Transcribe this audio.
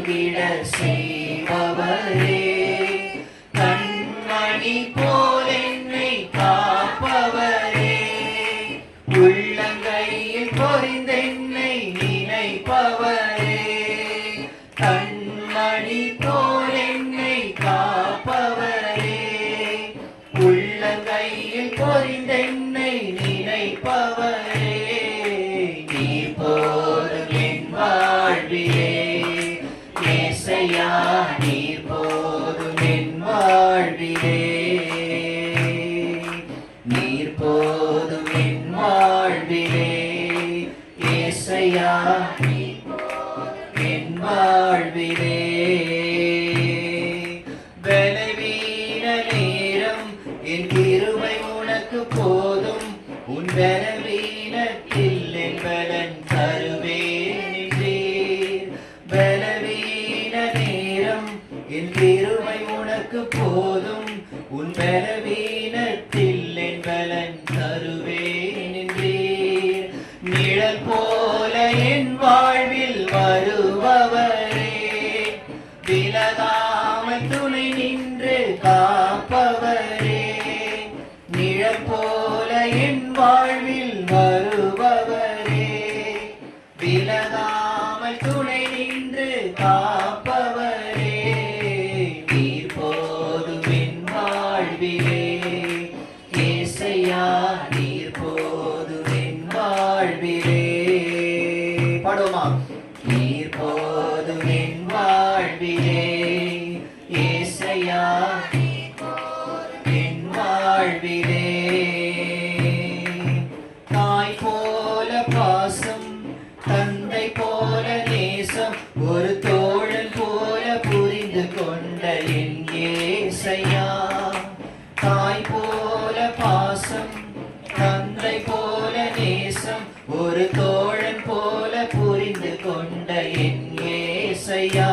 பொங்கிட செய்பவரே, கண்மணி போல் என்னை காப்பவரே, உள்ளங்கையில் பொறிந்தென்னை நினைப்பவரே, கண்மணி போல் என்னை காப்பவரே, உள்ளங்கையில் பொறிந்தென்னை நினைப்பவரே, நீ போதும் என் வாழ்விலே ஏசையா, நீர் போதும் என் வாழ்விலே, நீர் போதும் என் வாழ்விலே ஏசையா, நீர் போதும் என் வாழ்விலே. பலவீன நேரம் என் கிருபை உனக்கு போதும், உன் பலவீனத்தில் என் பலன் தருவேன் என்றீர். பலவீன நேரம் என் கிருபை உனக்கு போதும், உன் பலவீனத்தில் என் பலன் தருவேன் என்றீர். நிழல் போல என் வாழ்வில் வருபவரே, விலகாமல் துணை நின்று காப்பவரே, நிழல் போல என் வாழ்வில் வருபவரே, விலகாமல் துணை நின்று காப்பவரே, நீர் போதும் என் வாழ்விலே ஏசையா, நீர் போதும் என் வாழ்விலே. பாடுவோமா? நீர் போதும் என் வாழ்விலே ஏசையா, என் வாழ்விலே. தாய் போல பாசம், தந்தை போல நேசம், ஒரு தோழன் போல புரிந்து கொண்ட என் ஏசையா, தாய் போல பாசம், தந்தை போல நேசம், ஒரு தோழன் போல புரிந்து கொண்ட என் ஏசையா,